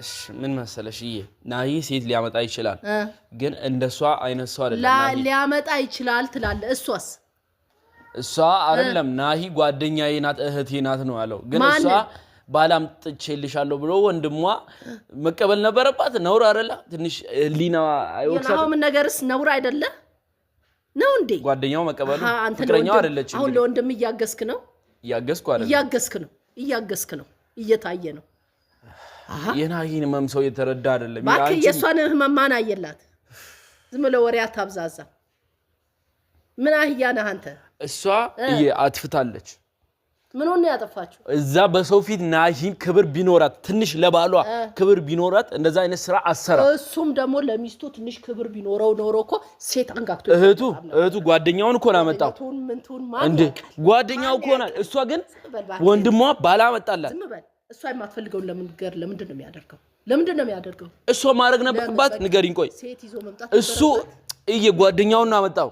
እሺ ምን መሰለሽዬ ናሂ ሴት ሊያመጣ ይችላል ግን እንደሷ አይነት ሰው አይደለም ሊያመጣ ይችላል ትላለህ እሷ አይደለም ናሂ ጓደኛዬ ናት እህቴ ናት ነው ያለው ግን እሷ ባላም ጥቼልሻለሁ ብሎ ወንድሟ መቀበል ነበረባት ነውር አይደለ ትንሽ ሊና አይወክሰው የናሆም ነገርስ ነውር አይደለ ነው እንዴ ጓደኛው መቀበሉ ፍቅረኛው አይደለች አሁን ለወንድም እያገስክ ነው እያገስክ ነው እየታየ ነው የናሂን መምሰው የተረዳ አይደለም ባክ የሷን ህመማን አየላት ዝም ብለ ወሬ አታብዛዛ ምን አህያና አንተ እሷ አጥፍታለች ምን ሆነ ያጠፋችሁ እዛ በሰው ፊት ናሂን ክብር ቢኖራት ትንሽ ለባሏ ክብር ቢኖራት እንደዛ አይነት ስራ አሰራ እሱም ደግሞ ለሚስቱ ትንሽ ክብር ቢኖረው ኖሮኮ ሴት አንጋክቶ እህቱ ጓደኛውን እኮ ናመጣው እንዴ ጓደኛው እኮ ና እሷ ግን ወንድሟ ባላ መጣላት ዝም በል እሷ የማትፈልገው ለምንድን ነው የሚያደርገው እሷ ማድረግ ነበርባት ንገሪኝ ቆይ ሴት ይዞ መምጣት እሱ ጓደኛውን ናመጣው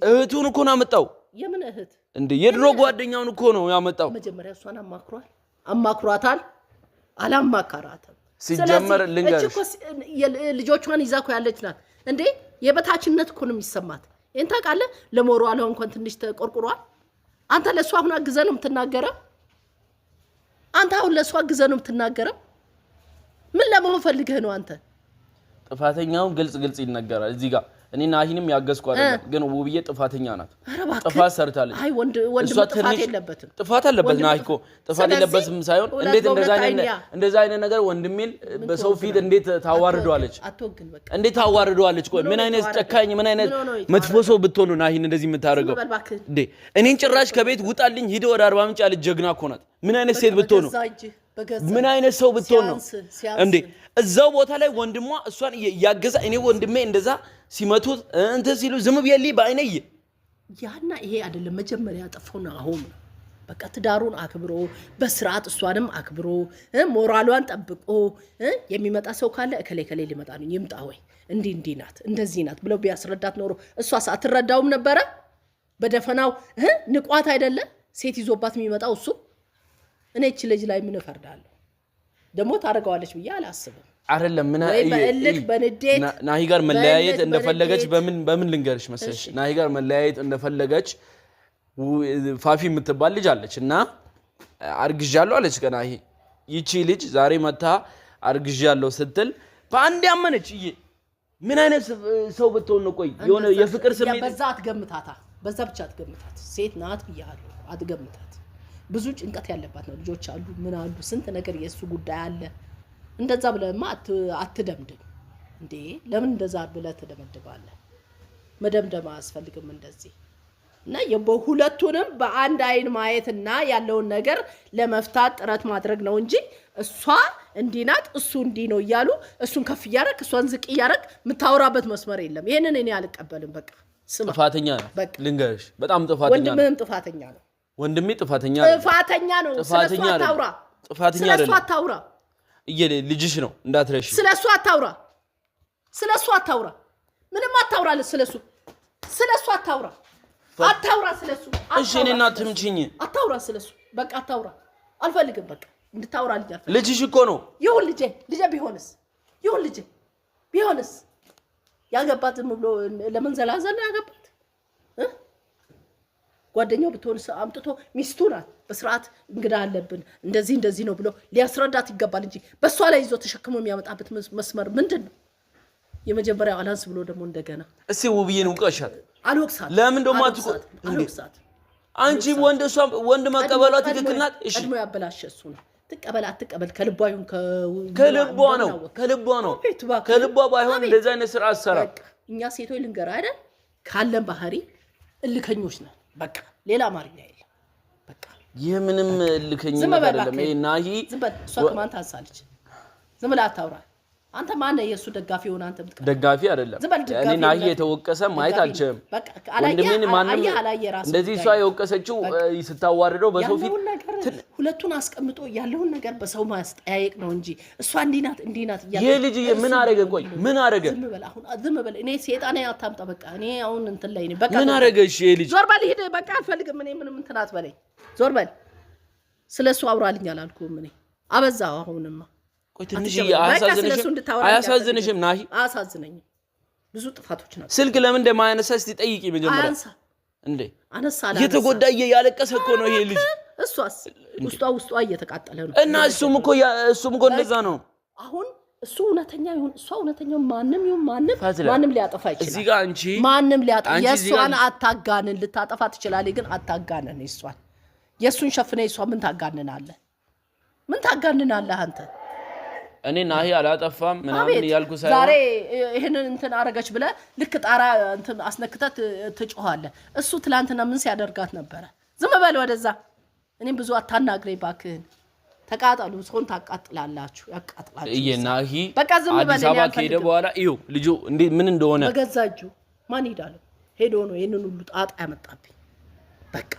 እህቱን እኮ ናመጣው የምን እህት እንዴ የድሮ ጓደኛውን እኮ ነው ያመጣው መጀመሪያ እሷን አማክሯታል አላማካራተም ሲጀመር ልንገርሽ ልጆቿን ይዛኮ ያለች ናት እንዴ የበታችነት እኮ ነው የሚሰማት እንታ ቃለ ለሞራሏ እንኳን ትንሽ ተቆርቁሯል አንተ ለሷ አሁን አግዘ ነው የምትናገረው አንተ አሁን ለሷ አግዘ ነው የምትናገረው ምን ለማው ፈልገህ ነው አንተ ጥፋተኛውን ግልጽ ይነገራል እዚህ ጋር እኔና ናሂንም ያገዝኩ አይደለም ግን ውብዬ ጥፋተኛ ናት ጥፋት ሰርታለች አይ ወንድ ጥፋት የለበትም ጥፋት አለበት ናሂኮ ጥፋት የለበትም ሳይሆን እንዴት እንደዛ አይነት ነገር ወንድሜን በሰው ፊት እንዴት ታዋርደዋለች አትወግን በቃ እንዴት ታዋርደዋለች ቆይ ምን አይነት ጨካኝ ምን አይነት መጥፎ ሰው ብትሆን ነው ናሂን እንደዚህ የምታረገው እንዴ እኔን ጭራሽ ከቤት ውጣልኝ ሂድ ወደ 40 ምንጭ ያለች ጀግና እኮ ናት ምን አይነት ሴት ብትሆን ነው ምን አይነት ሰው ብትሆን ነው እንዴ እዛው ቦታ ላይ ወንድሟ እሷን ያገዛ እኔ ወንድሜ እንደዛ ሲመቱት እንተ ሲሉ ዝም ብየልይ ባይነይ ያና ይሄ አይደለም መጀመሪያ ያጠፋውና አሁን በቃ ትዳሩን አክብሮ በስርዓት እሷንም አክብሮ ሞራሏን ጠብቆ የሚመጣ ሰው ካለ እከሌ ሊመጣ ነው ይምጣ ወይ እንዲ ናት እንደዚህ ናት ብለው ቢያስረዳት ኖሮ እሷስ አትረዳውም ነበረ በደፈናው ንቋት አይደለ ሴት ይዞባት የሚመጣው እሱ እኔ እቺ ልጅ ላይ ምን ፈርዳለሁ ደሞ ታረጋዋለች ብዬ አላስብም አይደለም ምን በእልክ በንዴት ናሂ ጋር መለያየት እንደፈለገች በምን ልንገርሽ መሰለሽ ናሂ ጋር መለያየት እንደፈለገች ፋፊ የምትባል ልጅ አለችና አርግዣለሁ አለች ከናሂ ይቺ ልጅ ዛሬ መታ አርግዣለሁ ስትል በአንድ ያመነች ምን አይነት ሰው ብትሆን ነው ቆይ የሆነ የፍቅር ስሜት በዛ አትገምታታ በዛ ብቻ አትገምታት ሴት ናት ብያለሁ አትገምታት ብዙ ጭንቀት ያለባት ነው ልጆች አሉ ምን አሉ ስንት ነገር የሱ ጉዳይ አለ እንደዛ ብለማ አትደምድም እንዴ ለምን እንደዛ ብለ ተደምድባለህ መደምደም አያስፈልግም እንደዚህ እና የሁለቱንም በአንድ አይን ማየትና ያለውን ነገር ለመፍታት ጥረት ማድረግ ነው እንጂ እሷ እንዲናት እሱ እንዲ ነው ይያሉ እሱን ከፍ ያረክ እሷን ዝቅ ያረክ ምታወራበት መስመር የለም ይሄንን እኔ አልቀበልም በቃ ጥፋተኛ ነው ልንገርሽ በጣም ጥፋተኛ ነው ወንድምህም ጥፋተኛ ነው ወንድሜ ጥፋተኛ ነው ስለሱ አታውራ ልጅሽ ነው እንዳትረሺ ስለሱ አታውራ ምንም አታውራ ስለሱ አታውራ ስለሱ እሺ እኔና ትምጪኝ አታውራ ስለሱ በቃ አታውራ አልፈልግም በቃ እንድታውራ ልጅሽ እኮ ነው ይሁን ልጄ ቢሆንስ ያገባት ብሎ ለምን ዘላዘለ ያገባት ጓደኛው ብትሆን አምጥቶ ሚስቱ ናት በስርዓት እንግዳ አለብን እንደዚህ ነው ብሎ ሊያስረዳት ይገባል እንጂ በሷ ላይ ይዞ ተሸክሞ የሚያመጣበት መስመር ምንድነው የመጀመሪያው አላንስ ብሎ ደግሞ እንደገና እሺ ውብዬን ውቀሻት አልወቅሳት ለምን ደሞ አልወቅሳት አንቺ ወንድ መቀበሏ ትክክል ናት እሺ ቀድሞ ያበላሽ እሱ ነው አትቀበል ከልቧ ይሁን ከልቧ ባይሆን እንደዛ አይነት ስራ አሰራ እኛ ሴቶች ልንገር አይደል ካለን ባህሪ እልከኞች ነን በቃ ሌላ አማርኛ የለም በቃ የምንም እልከኛ አይደለም ይሄ ናሂ ዝም በል እሷ ከማን ታሳለች ዝም ብላ አታውራ አንተ ማን ነው የሱ ደጋፊ ሆነ አንተ ምትቀር ደጋፊ አይደለም እኔ ናሂ የተወቀሰ ማየት አልችልም ወንድሜን ማንም እንደዚህ እሷ የወቀሰችው ስታዋርደው በሰው ፊት ሁለቱን አስቀምጦ ያለውን ነገር በሰው ማስጠያየቅ ነው እንጂ እሷ እንዲናት ይሄ ልጅ ምን አረገ ቆይ ምን አረገ ዝም በል እኔ ሰይጣኔ አታምጣ በቃ እኔ አሁን እንትን ላይ ነኝ በቃ ምን አረገ እሺ ይሄ ልጅ ዞር በል ሂድ በቃ አልፈልግም እኔ ምንም እንትን አትበለኝ ዞር በል ስለሱ አውራልኝ አላልኩም እኔ አበዛው አሁንማ ቆይ ትንሽ አያሳዝንሽም ናሂ አያሳዝነኝም ብዙ ጥፋቶች ናቸው ስልክ ለምን እንደማያነሳ እስቲ ጠይቂ መጀመሪያ እንዴ አነሳላ እየተጎዳየ ያለቀሰ እኮ ነው ይሄ ልጅ እሷስ ውስጧ እየተቃጠለ ነው እና እሱም እኮ እንደዛ ነው አሁን እሱ እውነተኛ ይሁን እሷ እውነተኛው ማንም ሊያጠፋ ይችላል እዚህ ጋር አንቺ ማንም ሊያጠፋ የሷን አታጋንን ልታጠፋ ትችላለህ ግን አታጋንን እሷን የሱን ሸፍነ እሷ ምን ታጋንናለህ አንተ እኔ ናሂ አላጠፋም ምናምን ያልኩ ሳይሆን ዛሬ ይሄንን እንትን አረጋች ብለ ልክ ጣራ እንትን አስነክተት ትጮሃለህ እሱ ትላንትና ምን ሲያደርጋት ነበር ዝም በል ወደዛ እኔም ብዙ አታናግረኝ ባክህን ተቃጣሉ ሰውን ታቃጥላላችሁ ያቃጥላችሁ ናሂ በቃ ዝም በል አዲስ አበባ ከሄደ በኋላ ልጁ እንዴ ምን እንደሆነ በገዛጁ ማን ይዳለው ሄዶ ነው ይሄንን ሁሉ ጣጣ ያመጣብኝ በቃ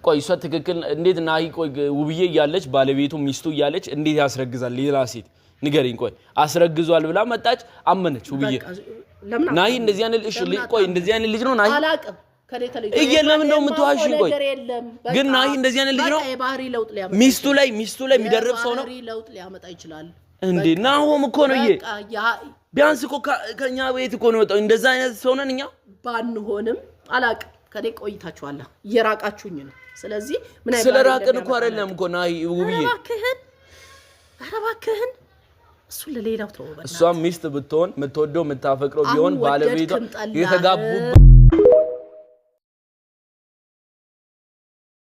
ቆይ እሷ ትክክል እንዴት ናሂ ቆይ ውብዬ እያለች ባለቤቱ ሚስቱ እያለች እንዴት ያስረግዛል ሌላ ሴት ንገሪኝ ቆይ አስረግዟል ብላ መጣች አመነች ውብዬ ናሂ እንደዚህ አይነት ልጅ ነው ናሂ አላቅም ለምን ነው የምትዋሺኝ ቆይ ግን ናሂ እንደዚህ አይነት ልጅ ነው የባህሪ ለውጥ ሊያመጣ ሚስቱ ላይ የሚደርብ ሰው ነው የባህሪ ለውጥ ሊያመጣ ይችላል እንዴ ናሆም እኮ ነው ቢያንስ እኮ ከኛ ቤት እኮ ነው ወጣው እንደዛ አይነት ሰው ነን እኛ ባንሆንም አላቅም ከኔ ቆይታችኋል እየራቃችሁኝ ነው ስለዚህ ምን አይባል ስለራቀን እኮ አይደለም እኮ ናሂ ውብዬ አረባክህን እሱ ለሌላው ተወበና እሷም ሚስት ብትሆን የምትወደው የምታፈቅረው ቢሆን ባለቤቷ የተጋቡ